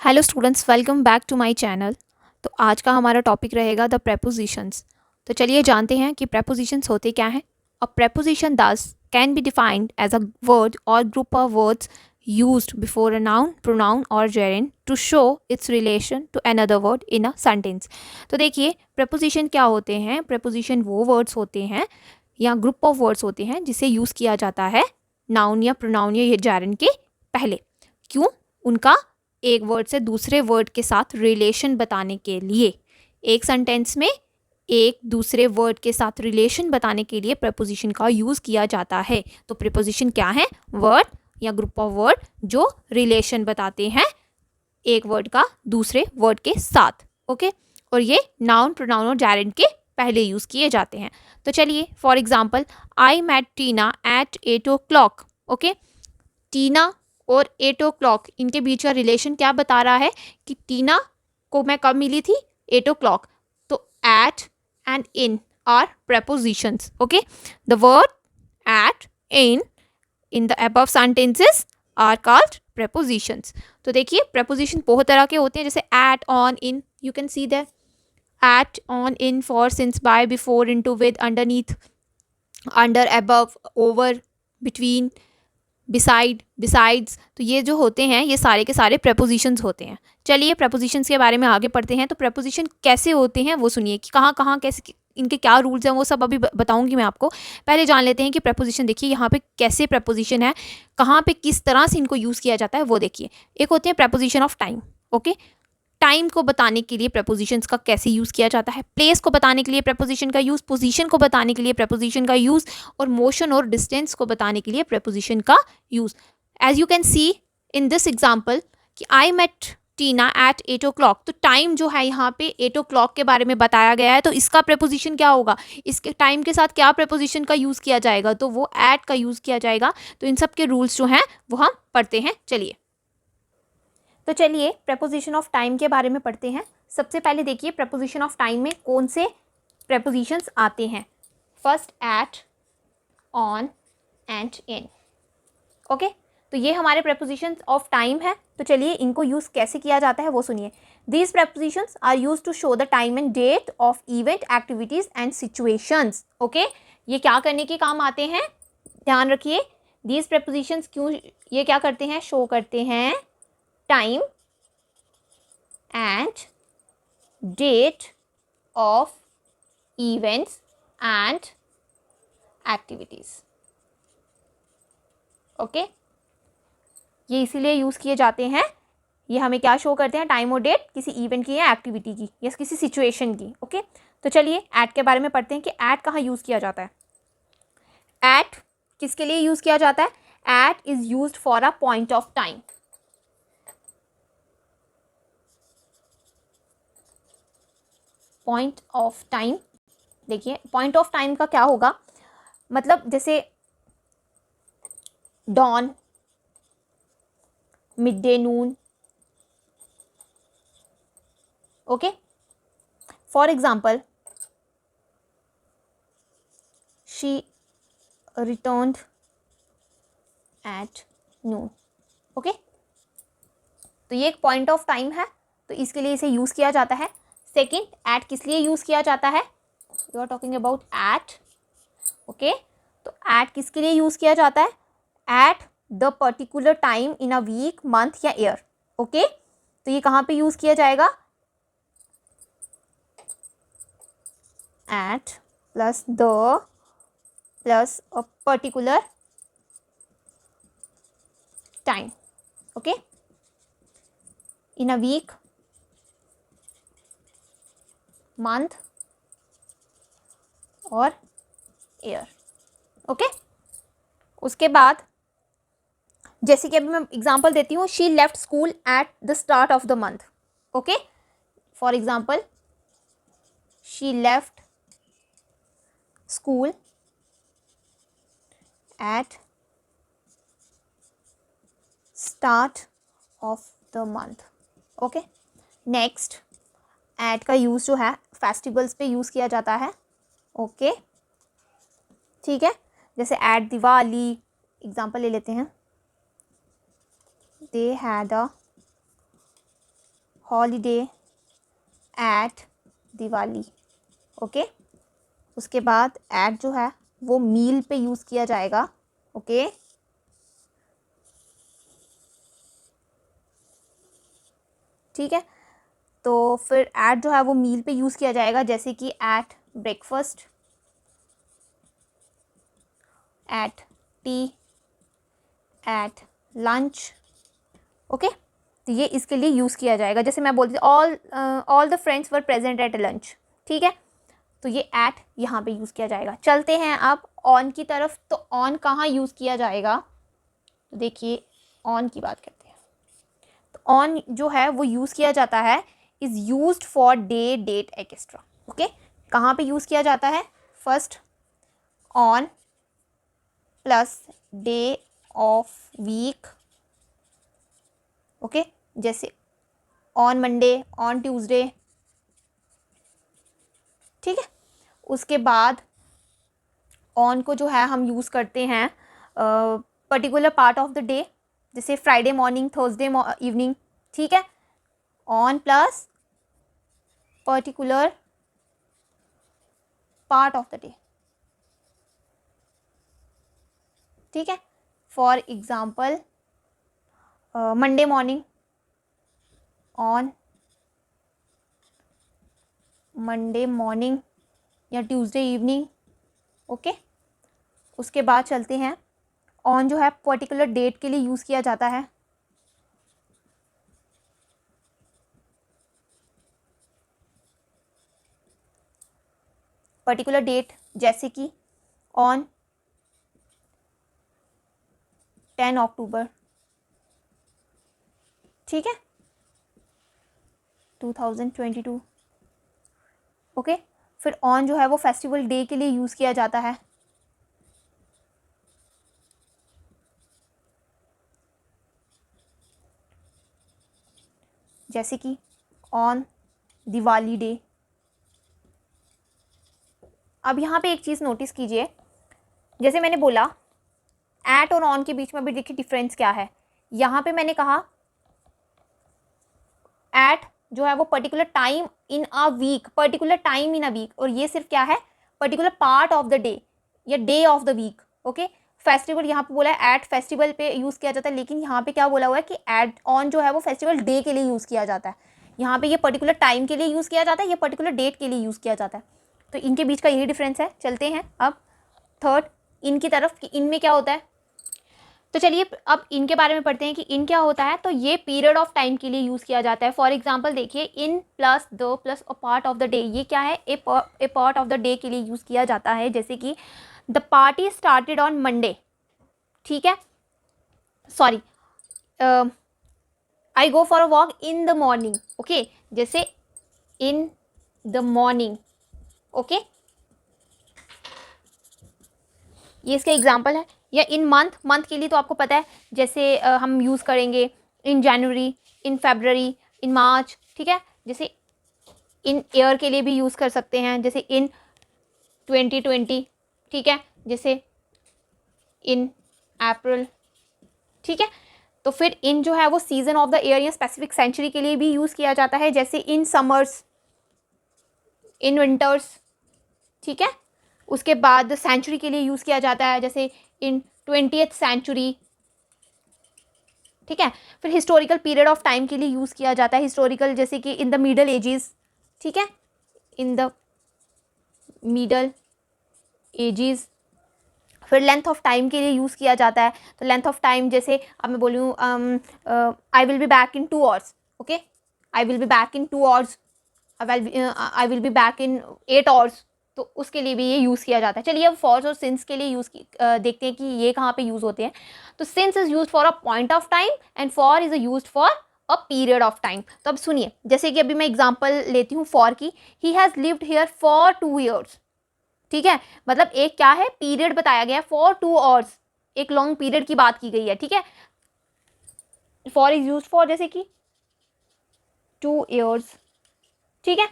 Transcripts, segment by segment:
Hello students, welcome back to my channel. तो आज का हमारा टॉपिक रहेगा द प्रेपोजिशंस। तो चलिए जानते हैं कि प्रेपोजिशंस होते क्या हैं। A preposition thus can be defined as a word or group of words used before a noun, pronoun or gerund to show its relation to another word in a sentence। तो देखिए preposition क्या होते हैं। preposition वो words होते हैं या group of words होते हैं जिसे यूज़ किया जाता है noun या pronoun या gerund के पहले। क्यों? उनका एक वर्ड से दूसरे वर्ड के साथ रिलेशन बताने के लिए। एक सेंटेंस में एक दूसरे वर्ड के साथ रिलेशन बताने के लिए प्रेपोजिशन का यूज़ किया जाता है। तो प्रेपोजिशन क्या है? वर्ड या ग्रुप ऑफ वर्ड जो रिलेशन बताते हैं एक वर्ड का दूसरे वर्ड के साथ। ओके, और ये नाउन, प्रोनाउन और जैरेंड के पहले यूज़ किए जाते हैं। तो चलिए, for example, I met Tina at 8 o'clock। Okay, Tina और 8 o'clock इनके बीच का रिलेशन क्या बता रहा है कि टीना को मैं कब मिली थी? 8 o'clock। तो at and in are prepositions। Okay, the word at, in the above sentences are called prepositions। तो देखिए preposition बहुत तरह के होते हैं, जैसे at, on, in. You can see that at, on, in, for, since, by, before, into, with, underneath, under, above, over, between, beside, besides. तो ये जो होते हैं ये सारे के सारे prepositions होते हैं। चलिए prepositions के बारे में आगे पढ़ते हैं। तो preposition कैसे होते हैं वो सुनिए कि कहाँ कहाँ कैसे, इनके क्या रूल्स हैं वो सब अभी बताऊंगी मैं आपको। पहले जान लेते हैं कि preposition देखिए यहाँ पे कैसे preposition है, कहाँ पे किस तरह से इनको यूज़ किया जाता है वो देखिए। एक होते हैं preposition of time. Okay, time को बताने के लिए prepositions का कैसे यूज़ किया जाता है, प्लेस को बताने के लिए preposition का यूज़, पोजीशन को बताने के लिए preposition का यूज़, और मोशन और डिस्टेंस को बताने के लिए preposition का use. As you can see in this example I आई मेट टीना एट 8 o'clock। तो टाइम जो है यहाँ पे 8 o'clock के बारे में बताया गया है, तो इसका preposition क्या होगा? इसके टाइम के साथ क्या preposition का यूज़ किया जाएगा? तो वो एट का यूज़ किया जाएगा। तो इन सब के रूल्स जो हैं वो हम पढ़ते हैं। चलिए, तो चलिए preposition ऑफ टाइम के बारे में पढ़ते हैं। सबसे पहले देखिए preposition ऑफ टाइम में कौन से prepositions आते हैं। First at, on and in. Okay, तो ये हमारे prepositions ऑफ टाइम है। तो चलिए इनको यूज़ कैसे किया जाता है वो सुनिए। These prepositions are use to show the time and date of event, activities and situations. Okay, ये क्या करने के काम आते हैं? ध्यान रखिए, दीज prepositions क्यों ये क्या करते हैं? शो करते हैं time and date of events and activities। Okay, ये इसीलिए यूज़ किए जाते हैं। ये हमें क्या शो करते हैं? टाइम और डेट किसी इवेंट की या एक्टिविटी की या किसी सिचुएशन की। ओके, तो चलिए एट के बारे में पढ़ते हैं कि एट कहाँ यूज़ किया जाता है। एट किसके लिए यूज़ किया जाता है? At is used for a point of time. Point of time, देखिए पॉइंट ऑफ टाइम का क्या होगा, मतलब जैसे dawn, midday, noon. Okay, for example, she returned at noon. Okay, तो ये एक पॉइंट ऑफ टाइम है, तो इसके लिए इसे यूज़ किया जाता है। सेकेंड, एट किस लिए यूज़ किया जाता है? You are talking about at. Okay, तो एट किसके लिए यूज़ किया जाता है? At the particular time in a week, month या ईयर। ओके, तो ये कहाँ पे यूज़ किया जाएगा? At plus the plus a particular time. Okay, in a week, month और ईयर। ओके, उसके बाद जैसे कि अभी मैं एग्जांपल देती हूँ, she left school at the start of the month. Okay, for example, she left school at start of the month. Okay, next, at का यूज़ जो है फेस्टिवल्स पे यूज़ किया जाता है। ओके, ठीक है, जैसे एट दिवाली, एग्जांपल ले लेते हैं। They had a holiday at Diwali. Okay, उसके बाद एट जो है वो मील पे यूज़ किया जाएगा। ओके, ठीक है, तो फिर एट जो है वो मील पे यूज़ किया जाएगा, जैसे कि at breakfast, at tea, at lunch. Okay, तो ये इसके लिए यूज़ किया जाएगा। जैसे मैं बोलती all the friends were present at lunch. ठीक है, तो ये एट यहाँ पे यूज़ किया जाएगा। चलते हैं अब ऑन की तरफ। तो ऑन कहाँ यूज़ किया जाएगा, तो देखिए ऑन की बात करते हैं। तो ऑन जो है वो यूज़ किया जाता है, is used for day, date extra. Okay, कहाँ पे यूज़ किया जाता है, first on plus day of week. Okay, जैसे ऑन मंडे, ऑन ट्यूसडे। ठीक है, उसके बाद ऑन को जो है हम यूज़ करते हैं particular part of the day, जैसे फ्राइडे मॉर्निंग, थर्सडे इवनिंग। ठीक है, on plus particular part of the day. ठीक है, for example Monday morning, on Monday morning या ट्यूसडे इवनिंग। ओके, उसके बाद चलते हैं, ऑन जो है पर्टिकुलर डेट के लिए यूज़ किया जाता है। पर्टिकुलर डेट, जैसे कि ऑन 10 अक्टूबर। ठीक है, 2022। ओके, फिर ऑन जो है वो फेस्टिवल डे के लिए यूज़ किया जाता है। जैसे कि ऑन दिवाली डे। अब यहाँ पे एक चीज़ नोटिस कीजिए, जैसे मैंने बोला एट और ऑन के बीच में भी देखिए डिफरेंस क्या है। यहाँ पे मैंने कहा एट जो है वो particular time in a week, particular time in a week, और ये सिर्फ क्या है, particular part of the day या day of the week. Okay, festival यहाँ पे बोला है एट फेस्टिवल पे यूज़ किया जाता है, लेकिन यहाँ पे क्या बोला हुआ है कि एट ऑन जो है वो फेस्टिवल डे के लिए यूज़ किया जाता है। यहाँ पे ये पर्टिकुलर टाइम के लिए यूज़ किया जाता है, ये पर्टिकुलर डेट के लिए यूज़ किया जाता है। तो इनके बीच का यही डिफरेंस है। चलते हैं अब थर्ड इनकी तरफ कि इनमें क्या होता है। तो चलिए अब इनके बारे में पढ़ते हैं कि इन क्या होता है। तो ये पीरियड ऑफ टाइम के लिए यूज़ किया जाता है। फॉर एग्जांपल देखिए, in plus the plus a part of the day, ये क्या है, a part of the day के लिए यूज़ किया जाता है। जैसे कि the party started on Monday. ठीक है, sorry, I go for a walk in the morning. Okay, जैसे इन द मॉर्निंग। ओके, ये इसके एग्जाम्पल है। या इन मंथ, मंथ के लिए तो आपको पता है, जैसे हम यूज़ करेंगे इन जनवरी, इन फेबररी, इन मार्च। ठीक है, जैसे इन ईयर के लिए भी यूज़ कर सकते हैं, जैसे इन 2020। ठीक है, जैसे इन अप्रैल। ठीक है, तो फिर इन जो है वो सीजन ऑफ द ईयर या स्पेसिफिक सेंचुरी के लिए भी यूज़ किया जाता है, जैसे इन समर्स, इन विंटर्स। ठीक है, उसके बाद सेंचुरी के लिए यूज़ किया जाता है, जैसे इन 20th सेंचुरी। ठीक है, फिर हिस्टोरिकल पीरियड ऑफ टाइम के लिए यूज़ किया जाता है, हिस्टोरिकल, जैसे कि इन द मिडल एजेस। ठीक है, इन द मिडल एजेस। फिर लेंथ ऑफ टाइम के लिए यूज़ किया जाता है। तो लेंथ ऑफ टाइम, जैसे अब मैं बोलूँ I will be back in 2 hours. Okay, I will be back in 2 hours, I will be back in 8 hours. तो उसके लिए भी ये यूज़ किया जाता है। चलिए अब फॉर और सिंस के लिए देखते हैं कि ये कहाँ पे यूज़ होते हैं। तो since is use for a point of time and for is use for a period of time. तो अब सुनिए, जैसे कि अभी मैं एग्जाम्पल लेती हूँ फॉर की, he has lived here for 2 years. ठीक है, मतलब एक क्या है, पीरियड बताया गया फॉर 2 आवर्स, एक लॉन्ग पीरियड की बात की गई है। ठीक है, फॉर इज यूज फॉर जैसे कि 2 ईयर्स। ठीक है,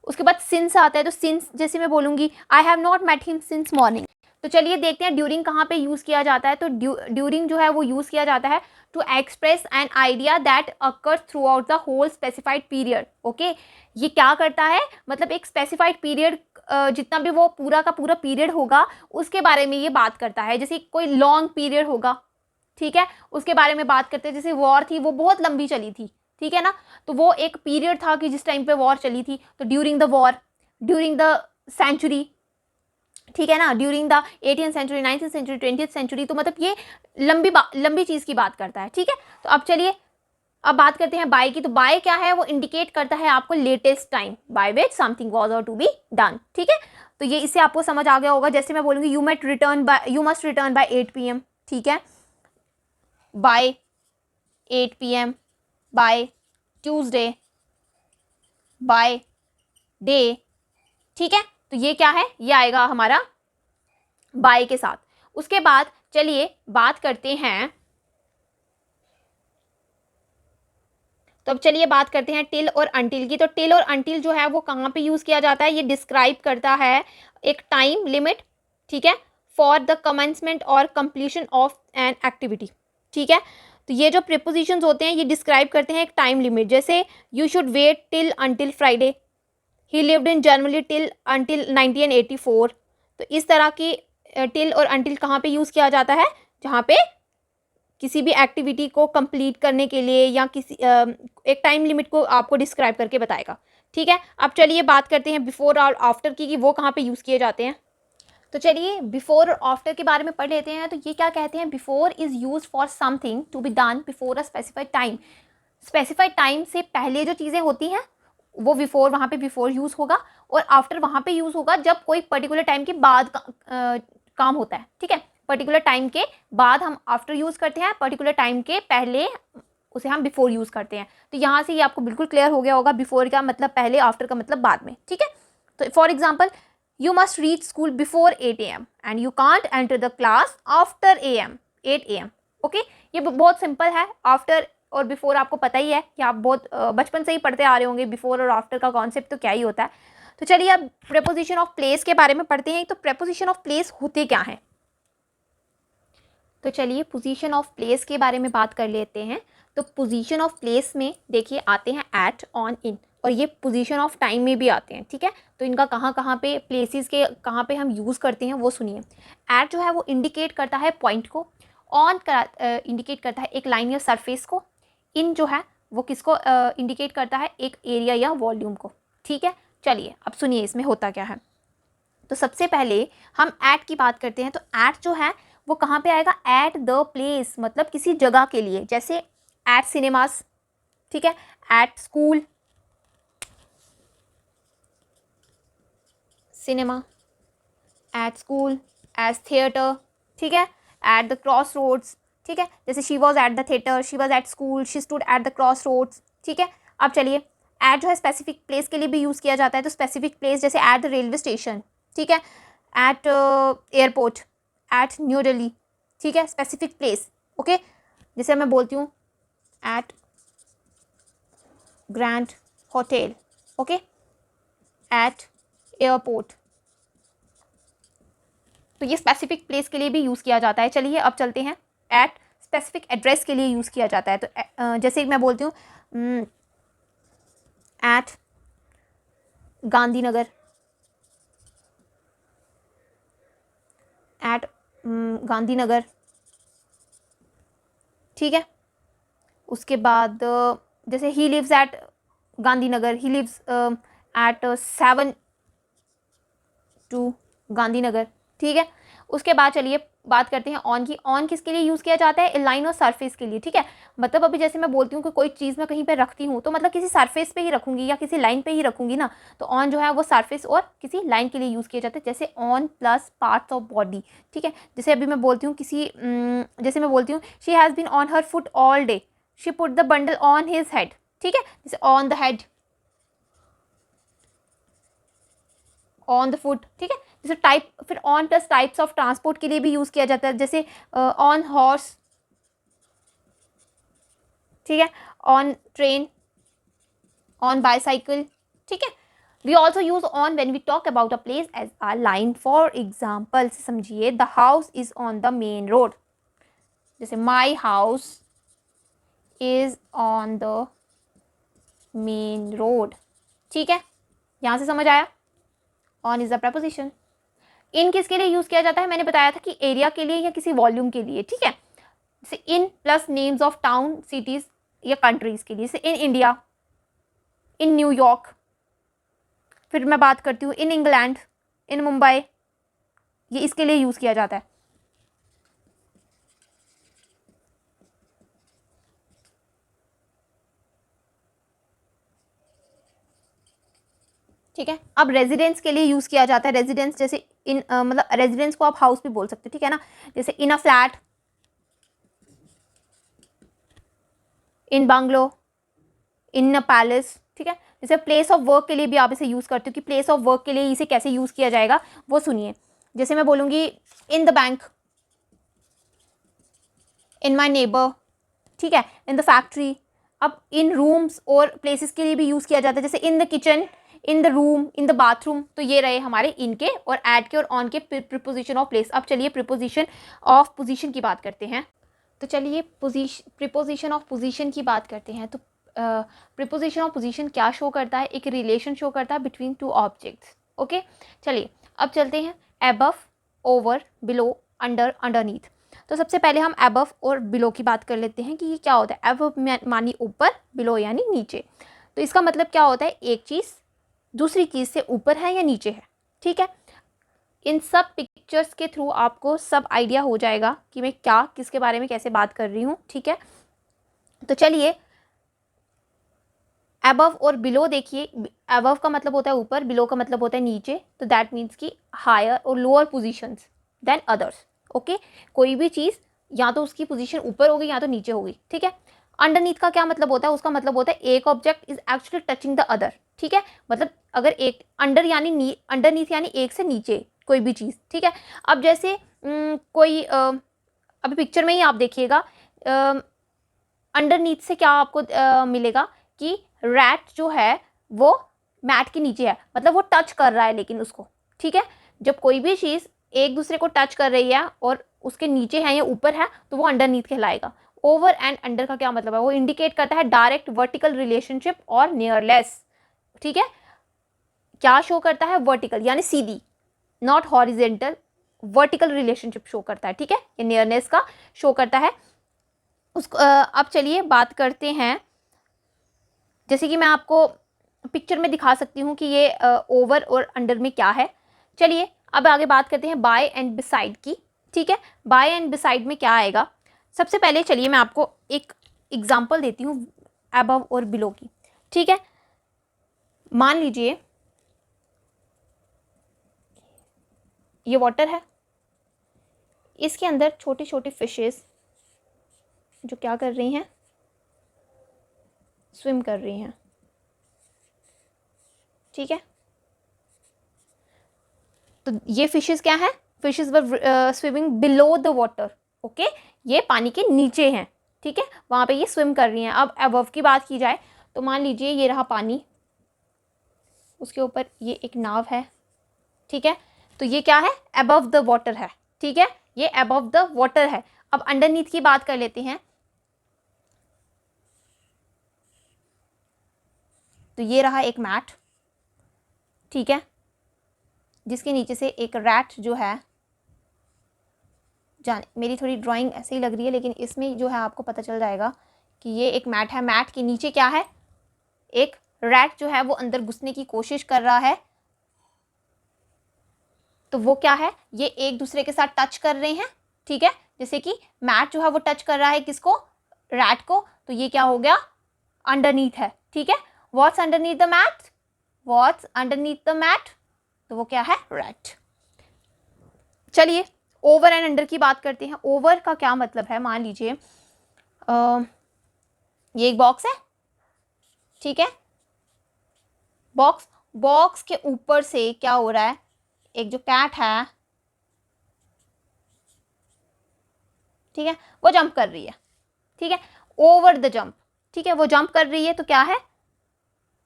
उसके बाद सिंस आता है। तो सिंस जैसे मैं बोलूँगी I have not met him since morning. तो चलिए देखते हैं ड्यूरिंग कहाँ पे यूज़ किया जाता है। तो ड्यूरिंग जो है वो यूज़ किया जाता है to express an idea that occur throughout the whole specified period. Okay, ये क्या करता है, मतलब एक स्पेसिफाइड पीरियड, जितना भी वो पूरा का पूरा पीरियड होगा उसके बारे में ये बात करता है। जैसे कोई लॉन्ग पीरियड होगा, ठीक है, उसके बारे में बात करते हैं। जैसे वॉर थी, वो बहुत लंबी चली थी, ठीक है ना, तो वो एक पीरियड था कि जिस टाइम पे वॉर चली थी, तो during the war, during the century, ठीक है ना, during the 18th century, 19th century, 20th century. तो मतलब ये लंबी चीज़ की बात करता है, ठीक है। तो अब चलिए अब बात करते हैं बाय की। तो बाय क्या है, वो इंडिकेट करता है आपको latest time by which something was और टू बी डन, ठीक है। तो ये इससे आपको समझ आ गया होगा। जैसे मैं बोलूँगी you must return by 8 PM, ठीक है, by 8 PM, by Tuesday, by day, ठीक है। तो ये क्या है, ये आएगा हमारा बाय के साथ। उसके बाद चलिए बात करते हैं, तो अब चलिए बात करते हैं टिल और अनटिल की। तो टिल और अनटिल जो है वो कहाँ पे यूज़ किया जाता है, ये डिस्क्राइब करता है एक टाइम लिमिट, ठीक है, फॉर द कमेंसमेंट और कंप्लीशन ऑफ एन एक्टिविटी, ठीक है। तो ये जो प्रीपोजिशंस होते हैं ये डिस्क्राइब करते हैं एक टाइम लिमिट। जैसे you should wait till until Friday, he lived in Germany till until 1984। तो इस तरह की टिल और अनटिल कहाँ पे यूज़ किया जाता है, जहाँ पे किसी भी एक्टिविटी को कंप्लीट करने के लिए या किसी एक टाइम लिमिट को आपको डिस्क्राइब करके बताएगा, ठीक है। अब चलिए बात करते हैं बिफोर और आफ्टर की, कि वो कहाँ पे यूज़ किए जाते हैं। तो चलिए बिफोर और आफ्टर के बारे में पढ़ लेते हैं। तो ये क्या कहते हैं, before is use for something to be done before a specified time. Specified time से पहले जो चीज़ें होती हैं वो बिफोर, वहाँ पे बिफोर यूज़ होगा, और आफ्टर वहाँ पे यूज़ होगा जब कोई पर्टिकुलर टाइम के बाद काम होता है, ठीक है। पर्टिकुलर टाइम के बाद हम आफ्टर यूज़ करते हैं, पर्टिकुलर टाइम के पहले उसे हम बिफोर यूज़ करते हैं। तो यहाँ से ये आपको बिल्कुल क्लियर हो गया होगा, बिफोर का मतलब पहले, आफ्टर का मतलब बाद में, ठीक है। तो for example, you must reach school before 8 AM and you can't enter the class after 8 AM। Okay, ये बहुत सिंपल है। आफ्टर और बिफोर आपको पता ही है कि आप बहुत बचपन से ही पढ़ते आ रहे होंगे, बिफोर और आफ्टर का कॉन्सेप्ट तो क्या ही होता है। तो चलिए अब प्रेपोजिशन ऑफ प्लेस के बारे में पढ़ते हैं। तो प्रेपोजिशन ऑफ प्लेस होते क्या हैं। तो चलिए पोजीशन ऑफ प्लेस के बारे में बात कर लेते हैं। तो पोजीशन ऑफ प्लेस में देखिए आते हैं एट, ऑन, इन, और ये पोजीशन ऑफ टाइम में भी आते हैं, ठीक है। तो इनका कहाँ कहाँ पे, प्लेसेस के कहाँ पे हम यूज़ करते हैं वो सुनिए। एट जो है वो इंडिकेट करता है पॉइंट को, ऑन इंडिकेट करता है एक लाइन या सरफेस को, इन जो है वो किसको इंडिकेट करता है, एक एरिया या वॉल्यूम को, ठीक है। चलिए अब सुनिए इसमें होता क्या है। तो सबसे पहले हम एट की बात करते हैं। तो एट जो है वो कहाँ पे आएगा, एट द प्लेस, मतलब किसी जगह के लिए। जैसे एट सिनेमास, ठीक है, at school, cinema, at school, as theatre, ठीक है, एट द क्रॉस रोड्स, ठीक है। जैसे she was at the theatre, she was at school, she stood at the crossroads, ठीक है। अब चलिए एट जो है स्पेसिफिक प्लेस के लिए भी यूज़ किया जाता है। तो स्पेसिफिक प्लेस जैसे एट द रेलवे स्टेशन, ठीक है, at airport, at New Delhi, ठीक है, स्पेसिफिक प्लेस। ओके, जैसे मैं बोलती हूँ at grand hotel, okay, at airport. तो ये स्पेसिफिक प्लेस के लिए भी यूज़ किया जाता है। चलिए अब चलते हैं, एट स्पेसिफिक एड्रेस के लिए यूज़ किया जाता है। तो जैसे मैं बोलती हूँ एट गांधीनगर, एट गांधीनगर, ठीक है। उसके बाद जैसे he lives at Gandhinagar, he lives at 7 two Gandhinagar, ठीक है। उसके बाद चलिए बात करते हैं ऑन की। ऑन किसके लिए यूज़ किया जाता है, लाइन और सरफेस के लिए, ठीक है। मतलब अभी जैसे मैं बोलती हूँ कि कोई चीज़ मैं कहीं पे रखती हूँ, तो मतलब किसी सरफेस पे ही रखूँगी या किसी लाइन पे ही रखूँगी ना। तो ऑन जो है वो सरफेस और किसी लाइन के लिए यूज़ किया जाता है। जैसे on plus parts of body, ठीक है। जैसे अभी मैं बोलती हूँ जैसे मैं बोलती हूँ she has been on her foot all day, she put the bundle on his head, ठीक है। जैसे on the head, on the foot, ठीक है। जैसे टाइप, फिर on plus types of transport के लिए भी यूज़ किया जाता है। जैसे ऑन हॉर्स, ठीक है, ऑन ट्रेन, ऑन बाईसाइकिल, ठीक है। We also use on when we talk about a place as a line. For example समझिए, the house is on the main road. जैसे my house is on the main road. ठीक है, यहां से समझ आया. On is the preposition. In किसके लिए यूज किया जाता है, मैंने बताया था कि एरिया के लिए या किसी वॉल्यूम के लिए. ठीक है, जैसे in plus names of town, cities या कंट्रीज के लिए. जैसे इन इंडिया, इन न्यूयॉर्क. फिर मैं बात करती हूँ इन इंग्लैंड, इन मुंबई. ये इसके लिए यूज किया जाता है. ठीक है, अब रेजिडेंस के लिए यूज किया जाता है. रेजिडेंस जैसे इन मतलब रेजिडेंस को आप हाउस भी बोल सकते हो. ठीक है ना, जैसे in a flat, in bungalow, in a palace. ठीक है, जैसे प्लेस ऑफ वर्क के लिए भी आप इसे यूज करते हो कि प्लेस ऑफ वर्क के लिए इसे कैसे यूज किया जाएगा वो सुनिए. जैसे मैं बोलूंगी in the bank, in my neighbour. ठीक है, इन द फैक्ट्री. अब इन रूम्स और प्लेसेस के लिए भी यूज किया जाता है. जैसे in the kitchen, in the room, in the bathroom. तो ये रहे हमारे इनके और एड के और ऑन के प्रीपोजिशन ऑफ प्लेस. अब चलिए प्रीपोजिशन ऑफ पोजीशन की बात करते हैं. तो चलिए प्रीपोजिशन ऑफ पोजीशन की बात करते हैं. तो प्रीपोजिशन ऑफ पोजीशन क्या शो करता है, एक रिलेशन शो करता है बिटवीन टू ऑब्जेक्ट्स. ओके, चलिए अब चलते हैं above, over, below, under, underneath. तो सबसे पहले हम अबव और बिलो की बात कर लेते हैं कि ये क्या होता है. अबव मानी ऊपर, बिलो यानी नीचे. तो इसका मतलब क्या होता है, एक चीज़ दूसरी चीज़ से ऊपर है या नीचे है. ठीक है, इन सब पिक्चर्स के थ्रू आपको सब आइडिया हो जाएगा कि मैं क्या किसके बारे में कैसे बात कर रही हूँ. ठीक है, तो चलिए अबव और बिलो देखिए. अबव का मतलब होता है ऊपर, बिलो का मतलब होता है नीचे. तो दैट मीन्स कि हायर और lower positions than others. Okay, कोई भी चीज़ या तो उसकी पोजीशन ऊपर होगी या तो नीचे होगी. ठीक है, अंडरनीथ का क्या मतलब होता है, उसका मतलब होता है एक object is actually touching the other. ठीक है, मतलब अगर एक अंडर यानी अंडरनीथ यानी एक से नीचे कोई भी चीज़. ठीक है, अब जैसे कोई अभी पिक्चर में ही आप देखिएगा, अंडरनीथ से क्या आपको मिलेगा कि रैट जो है वो मैट के नीचे है, मतलब वो टच कर रहा है लेकिन उसको. ठीक है, जब कोई भी चीज़ एक दूसरे को टच कर रही है और उसके नीचे है या ऊपर है तो वो अंडरनीथ कहलाएगा. ओवर एंड अंडर का क्या मतलब है, वो इंडिकेट करता है डायरेक्ट वर्टिकल रिलेशनशिप और नियरलेस. ठीक है, क्या शो करता है, वर्टिकल यानी सीधी, not horizontal. Vertical relationship show करता है. ठीक है, ये नियरनेस का शो करता है उसको. अब चलिए बात करते हैं, जैसे कि मैं आपको पिक्चर में दिखा सकती हूँ कि ये ओवर और अंडर में क्या है. चलिए अब आगे बात करते हैं बाय एंड बिसाइड की. ठीक है, बाय एंड बिसाइड में क्या आएगा. सबसे पहले चलिए मैं आपको एक एग्जांपल देती हूँ अबव और बिलो की. ठीक है, मान लीजिए ये वाटर है, इसके अंदर छोटी छोटी फिशेस जो क्या कर रही हैं, स्विम कर रही हैं. ठीक है, तो ये फिशेस क्या है, fishes were swimming below the water. Okay, ये पानी के नीचे हैं. ठीक है, वहाँ पे ये स्विम कर रही हैं. अब अबव की बात की जाए तो मान लीजिए ये रहा पानी, उसके ऊपर ये एक नाव है. ठीक है, तो ये क्या है, अबव द वाटर है. ठीक है, ये अबव द वाटर है. अब अंडरनीथ की बात कर लेते हैं. तो ये रहा एक मैट. ठीक है, जिसके नीचे से एक रैट जो है, जाने मेरी थोड़ी ड्राइंग ऐसे ही लग रही है लेकिन इसमें जो है आपको पता चल जाएगा कि ये एक मैट है. मैट के नीचे क्या है, एक रैट जो है वो अंदर घुसने की कोशिश कर रहा है. तो वो क्या है, ये एक दूसरे के साथ टच कर रहे हैं. ठीक है, जैसे कि मैट जो है वो टच कर रहा है किसको, रैट को. तो ये क्या हो गया, अंडरनीथ है. ठीक है, what's underneath the mat, what's underneath the mat, तो वो क्या है, रैट. चलिए ओवर एंड अंडर की बात करते हैं. ओवर का क्या मतलब है, मान लीजिए ये एक बॉक्स है. ठीक है, बॉक्स, बॉक्स के ऊपर से क्या हो रहा है, एक जो कैट है, ठीक है, वो जंप कर रही है. ठीक है, ओवर द जंप. ठीक है, वो जंप कर रही है तो क्या है,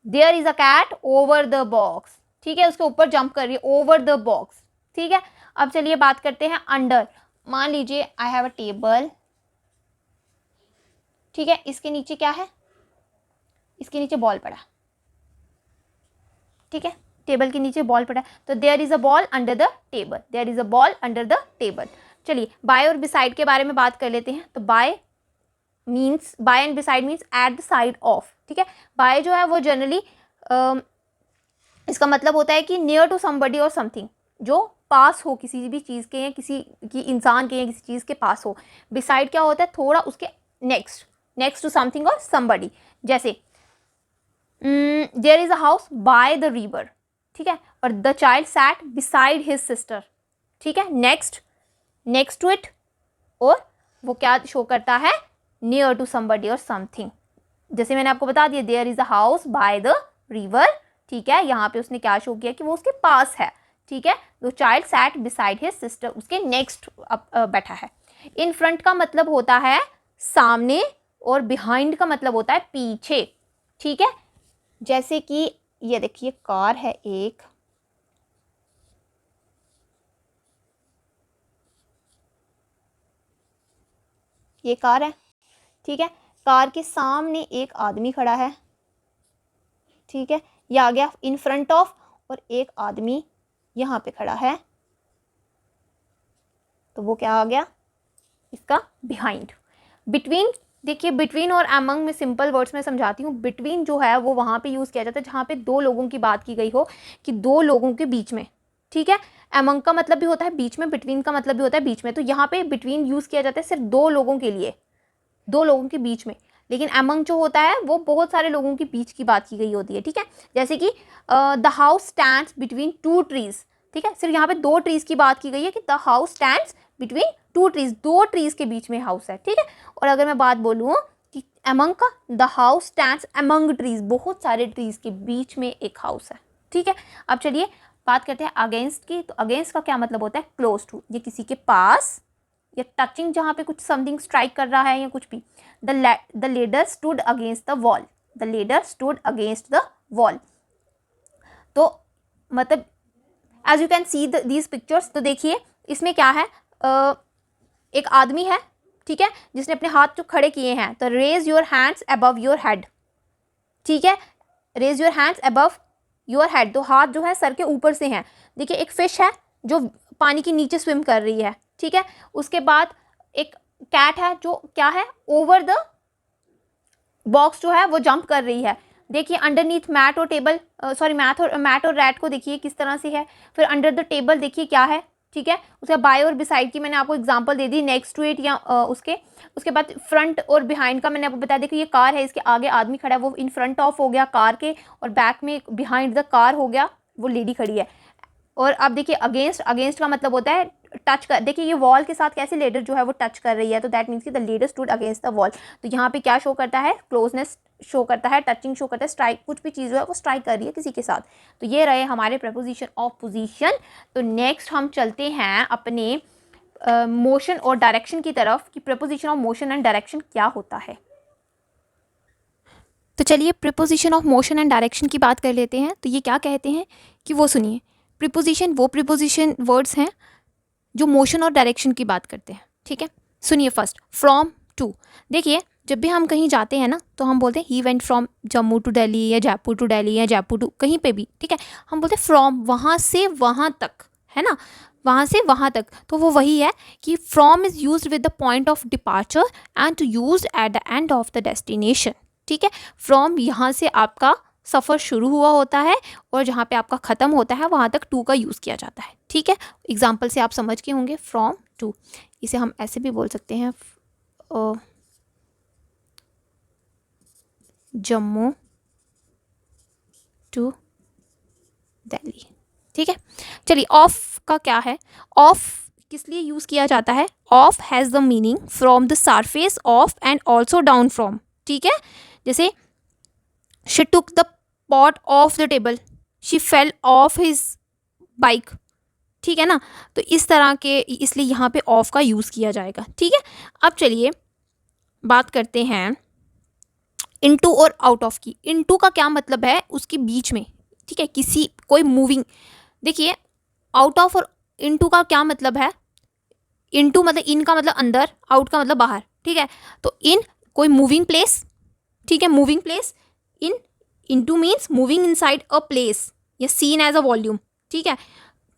there is a cat over the box, ठीक है, उसके ऊपर जंप कर रही है, ओवर द बॉक्स, ठीक है। अब चलिए बात करते हैं अंडर। मान लीजिए आई हैव अ टेबल, ठीक है, इसके नीचे क्या है, इसके नीचे बॉल पड़ा, ठीक है, टेबल के नीचे बॉल पड़ा है, तो there is a ball under the table, there is a ball under the table. चलिए बाय और बिसाइड के बारे में बात कर लेते हैं। तो by means, by and beside means at the side of, ठीक है। बाय जो है वो जनरली इसका मतलब होता है कि नियर टू समबडी और समथिंग, जो पास हो किसी भी चीज़ के या किसी की इंसान के या किसी चीज़ के पास हो। बिसाइड क्या होता है, थोड़ा उसके नेक्स्ट, नेक्स्ट टू समथिंग और समबडी। जैसे there is a house by the river, ठीक है, और the child sat beside his sister, ठीक है, नेक्स्ट, नेक्स्ट टू इट, और वो क्या शो करता है, नियर टू समबडी और समथिंग। जैसे मैंने आपको बता दिया, there is a house by the river, ठीक है, यहाँ पे उसने क्या शो किया कि वो उसके पास है, ठीक है। The child sat beside his sister, उसके नेक्स्ट बैठा है। इन फ्रंट का मतलब होता है सामने, और बिहाइंड का मतलब होता है पीछे, ठीक है। जैसे कि ये देखिए कार है एक, ये कार है, ठीक है, कार के सामने एक आदमी खड़ा है, ठीक है, ये आ गया इन फ्रंट ऑफ, और एक आदमी यहाँ पे खड़ा है, तो वो क्या आ गया, इसका बिहाइंड। बिटवीन, देखिए बिटवीन और अमंग में सिंपल वर्ड्स में समझाती हूँ। बिटवीन जो है वो वहाँ पे यूज़ किया जाता है जहाँ पे दो लोगों की बात की गई हो, कि दो लोगों के बीच में, ठीक है। अमंग का मतलब भी होता है बीच में, बिटवीन का मतलब भी होता है बीच में, तो यहाँ पे बिटवीन यूज़ किया जाता है सिर्फ दो लोगों के लिए, दो लोगों के बीच में। लेकिन अमंग जो होता है वो बहुत सारे लोगों के बीच की बात की गई होती है, ठीक है। जैसे कि the house stands between two trees, ठीक है, सिर्फ यहाँ पे दो ट्रीज की बात की गई है कि the house stands between two trees, दो ट्रीज के बीच में हाउस है, ठीक है। और अगर मैं बात बोलूँ कि अमंग का, the house stands among trees, बहुत सारे ट्रीज के बीच में एक हाउस है, ठीक है। अब चलिए बात करते हैं अगेंस्ट की। तो अगेंस्ट का क्या मतलब होता है, क्लोज टू, ये किसी के पास, या टचिंग, जहाँ पे कुछ समथिंग स्ट्राइक कर रहा है या कुछ भी। The ladder stood against the wall, the ladder stood against the wall. तो मतलब as you can see these pictures, तो देखिए इसमें क्या है, एक आदमी है, ठीक है, जिसने अपने हाथ जो खड़े किए हैं, तो raise your hands above your head, ठीक है, raise your hands above your head, तो हाथ जो है सर के ऊपर से हैं। देखिए एक फिश है जो पानी के नीचे स्विम कर रही है, ठीक है। उसके बाद एक कैट है जो क्या है, ओवर द बॉक्स जो है वो जंप कर रही है। देखिए अंडरनीथ मैट और टेबल, सॉरी मैट और रैट को देखिए किस तरह से है। फिर अंडर द टेबल देखिए क्या है, ठीक है। उसके बाय और बिसाइड की मैंने आपको एग्जांपल दे दी, नेक्स्ट टू इट या उसके बाद फ्रंट और बिहाइंड का मैंने आपको बता दिया कि ये कार है, इसके आगे आदमी खड़ा है, वो इन फ्रंट ऑफ हो गया कार के, और बैक में बिहाइंड द कार हो गया, वो लेडी खड़ी है। और अब देखिए अगेंस्ट, अगेंस्ट का मतलब होता है टच कर, देखिए ये वॉल के साथ कैसे लेडर जो है वो टच कर रही है, तो दैट मीन्स कि the ladder stood against the wall. तो यहाँ पे क्या शो करता है, क्लोजनेस शो करता है, टचिंग शो करता है, स्ट्राइक, कुछ भी चीज़ जो है वो स्ट्राइक कर रही है किसी के साथ। तो ये रहे हमारे प्रपोजिशन ऑफ पोजीशन। तो नेक्स्ट हम चलते हैं अपने मोशन और डायरेक्शन की तरफ, कि preposition of motion and direction क्या होता है। तो चलिए preposition of motion and direction की बात कर लेते हैं। तो ये क्या कहते हैं कि वो सुनिए, प्रीपोजिशन वो प्रीपोजिशन वर्ड्स हैं जो मोशन और डायरेक्शन की बात करते हैं, ठीक है। सुनिए फर्स्ट, फ्रॉम टू। देखिए जब भी हम कहीं जाते हैं ना, तो हम बोलते हैं he went from Jammu to Delhi, या जयपुर टू दिल्ली, या जयपुर टू कहीं पे भी, ठीक है, हम बोलते हैं फ्रॉम, वहाँ से वहाँ तक, है ना, वहाँ से वहाँ तक। तो वो वही है कि from is use with the point of departure and to use at the end of the destination, ठीक है। फ्रॉम यहाँ से आपका सफ़र शुरू हुआ होता है, और जहाँ पे आपका ख़त्म होता है वहाँ तक टू का यूज़ किया जाता है, ठीक है। एग्जाम्पल से आप समझ के होंगे, फ्रॉम टू, इसे हम ऐसे भी बोल सकते हैं, जम्मू टू दिल्ली, ठीक है। चलिए ऑफ का क्या है, ऑफ किस लिए यूज़ किया जाता है, of has the meaning from the surface of and also down from, ठीक है। जैसे she took the pot of the table, she fell off his bike, ठीक है ना। तो इस तरह के, इसलिए यहाँ पे ऑफ का यूज़ किया जाएगा, ठीक है। अब चलिए बात करते हैं इनटू और आउट ऑफ की। इनटू का क्या मतलब है, उसके बीच में, ठीक है, किसी कोई मूविंग। देखिए आउट ऑफ और इनटू का क्या मतलब है, इनटू मतलब इन का मतलब अंदर, आउट का मतलब बाहर, ठीक है। तो इन कोई मूविंग प्लेस, ठीक है, moving place. In into means moving inside a place या सीन एज अ वॉल्यूम, ठीक है।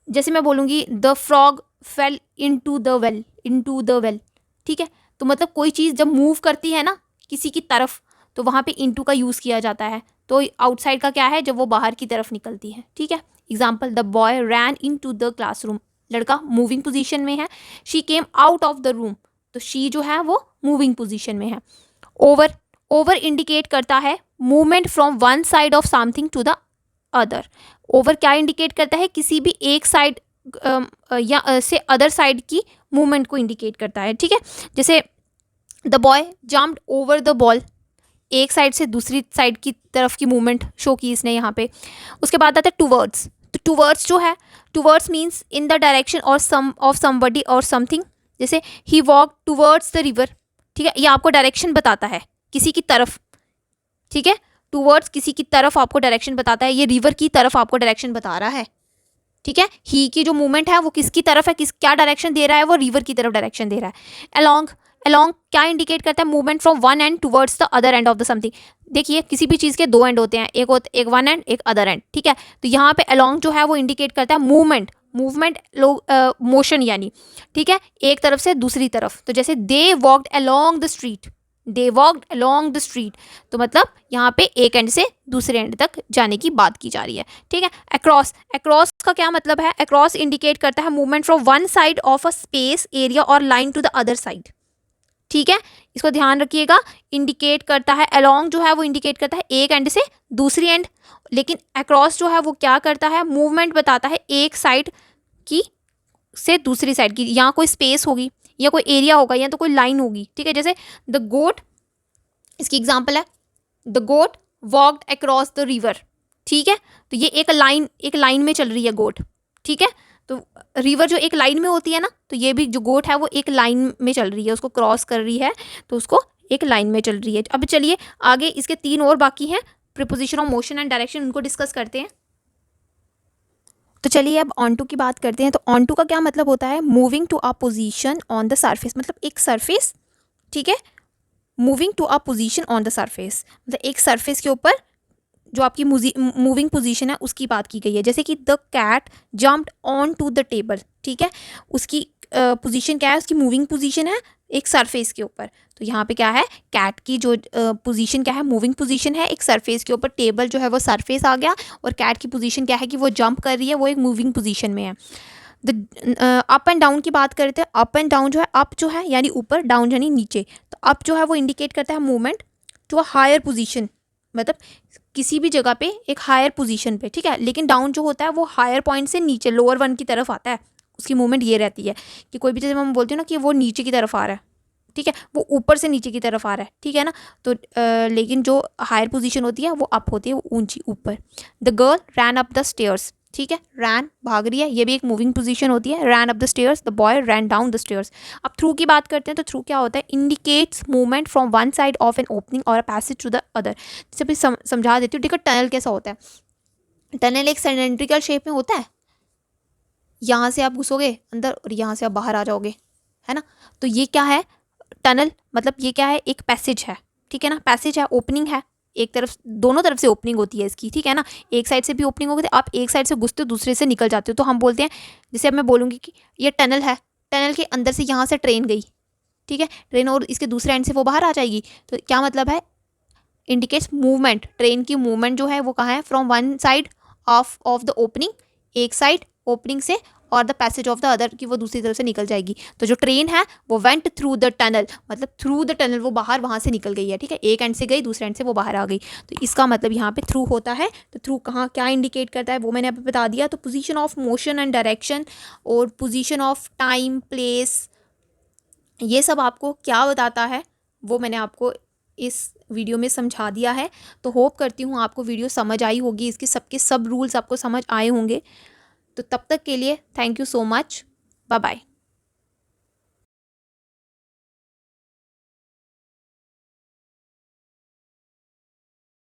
जैसे मैं बोलूँगी the frog fail into the well, into the well, ठीक है। तो मतलब कोई चीज़ जब मूव करती है ना किसी की तरफ, तो वहाँ पे इनटू का यूज़ किया जाता है। तो आउटसाइड का क्या है, जब वो बाहर की तरफ निकलती है, ठीक है। Example, the boy ran into the classroom, लड़का मूविंग पोजीशन में है। She came out of the room, तो शी जो है वो मूविंग पोजीशन में है। ओवर, ओवर इंडिकेट करता है movement from one side of something to the other. Over क्या इंडिकेट करता है, किसी भी एक साइड या से अदर साइड की मूवमेंट को इंडिकेट करता है, ठीक है। जैसे the boy jumped over the ball, एक साइड से दूसरी साइड की तरफ की मूवमेंट शो की इसने यहाँ पे। उसके बाद आता है टूवर्ड्स। तो टूवर्ड्स जो है, towards means in the direction और सम ऑफ समबडी और समथिंग। जैसे ही वॉक टूवर्ड्स द रिवर, ठीक है, ये आपको डायरेक्शन बताता है किसी की तरफ, ठीक है। टूवर्ड्स किसी की तरफ आपको डायरेक्शन बताता है, ये रिवर की तरफ आपको डायरेक्शन बता रहा है, ठीक है। ही की जो मूवमेंट है वो किसकी तरफ है, किस क्या डायरेक्शन दे रहा है, वो रिवर की तरफ डायरेक्शन दे रहा है। अलोंग, अलोंग क्या इंडिकेट करता है, movement from one and towards the other and of the something. देखिए किसी भी चीज़ के दो एंड होते हैं, एक वन एंड एक अदर एंड, ठीक है। तो यहाँ पे अलोंग जो है वो इंडिकेट करता है मूवमेंट, मूवमेंट मोशन यानी, ठीक है, एक तरफ से दूसरी तरफ। तो जैसे they walked along the street, they walked along the street, तो मतलब यहाँ पे एक एंड से दूसरे एंड तक जाने की बात की जा रही है, ठीक है। अक्रॉस, अक्रॉस का क्या मतलब है, अक्रॉस इंडिकेट करता है movement from one side of a space area or line to the other side, ठीक है। इसको ध्यान रखिएगा, इंडिकेट करता है, अलोंग जो है वो इंडिकेट करता है एक एंड से दूसरी एंड, लेकिन अक्रॉस जो है वो क्या करता है, मूवमेंट बताता है एक साइड की से दूसरी साइड की। यहाँ कोई स्पेस होगी या कोई एरिया होगा या तो कोई लाइन होगी, ठीक है। जैसे द गोट, इसकी एग्जाम्पल है the goat walked across the river, ठीक है। तो ये एक लाइन में चल रही है गोट, ठीक है। तो रिवर जो एक लाइन में होती है ना, तो ये भी जो गोट है वो एक लाइन में चल रही है, उसको क्रॉस कर रही है, तो उसको एक लाइन में चल रही है। अब चलिए आगे इसके तीन और बाकी हैं, preposition of motion and direction, उनको डिस्कस करते हैं। तो चलिए अब ऑन टू की बात करते हैं। तो ऑन टू का क्या मतलब होता है, moving to a position on the surface, मतलब एक सरफेस, ठीक है, moving to a position on the surface, मतलब एक सरफेस के ऊपर जो आपकी मूविंग पोजीशन है उसकी बात की गई है। जैसे कि the cat jumped on to the table, ठीक है, उसकी पोजीशन क्या है, उसकी मूविंग पोजीशन है एक सरफेस के ऊपर। तो यहाँ पे क्या है, कैट की जो पोजीशन क्या है, मूविंग पोजीशन है एक सरफेस के ऊपर, टेबल जो है वो सरफेस आ गया, और कैट की पोजीशन क्या है कि वो जंप कर रही है, वो एक मूविंग पोजीशन में है। द अप एंड डाउन की बात करते हैं। अप एंड डाउन जो है, अप जो है यानी ऊपर, डाउन यानी नीचे। तो अप जो है वो इंडिकेट करता है movement to a higher position, मतलब किसी भी जगह पे एक हायर पोजीशन पे, ठीक है। लेकिन डाउन जो होता है वो हायर पॉइंट से नीचे लोअर वन की तरफ आता है, उसकी मूवमेंट ये रहती है कि कोई भी चीज़ हम बोलते हैं ना कि वो नीचे की तरफ आ रहा है, ठीक है, वो ऊपर से नीचे की तरफ आ रहा है, ठीक है ना। तो लेकिन जो हायर पोजीशन होती है वो अप होती है, वो ऊंची ऊपर। The girl ran up the stairs, ठीक है, रैन भाग रही है, ये भी एक मूविंग पोजीशन होती है, ran up the stairs. The boy ran down the stairs. अब थ्रू की बात करते हैं। तो थ्रू क्या होता है, indicates movement from one side of an opening or a passage to the other. जैसे भी समझा देती हूँ। देखो टनल कैसा होता है, टनल एक सिलेंड्रिकल शेप में होता है, यहाँ से आप घुसोगे अंदर और यहाँ से आप बाहर आ जाओगे, है ना। तो ये क्या है, टनल मतलब ये क्या है, एक पैसेज है, ठीक है ना, पैसेज है, ओपनिंग है, एक तरफ, दोनों तरफ से ओपनिंग होती है इसकी, ठीक है ना। एक साइड से भी ओपनिंग होगी, आप एक साइड से घुसते हो दूसरे से निकल जाते हो, तो हम बोलते हैं, जैसे अब मैं बोलूँगी कि ये टनल है, टनल के अंदर से यहाँ से ट्रेन गई, ठीक है, ट्रेन, और इसके दूसरे एंड से वो बाहर आ जाएगी। तो क्या मतलब है, इंडिकेट्स मूवमेंट, ट्रेन की मूवमेंट जो है वो कहाँ है, from one side of the opening, एक साइड ओपनिंग से, और the passage of the other की वो दूसरी तरफ से निकल जाएगी। तो जो ट्रेन है वो वेंट थ्रू द टनल, मतलब थ्रू द टनल, वो बाहर वहाँ से निकल गई है, ठीक है, एक एंड से गई दूसरे एंड से वो बाहर आ गई। तो इसका मतलब यहाँ पे थ्रू होता है। तो थ्रू कहाँ क्या इंडिकेट करता है वो मैंने अभी बता दिया। तो position of motion and direction और पोजीशन ऑफ टाइम प्लेस, ये सब आपको क्या बताता है वो मैंने आपको इस वीडियो में समझा दिया है। तो होप करती हूँ आपको वीडियो समझ आई होगी, इसके सबके सब रूल्स आपको समझ आए होंगे। तो तब तक के लिए thank you so much, bye bye.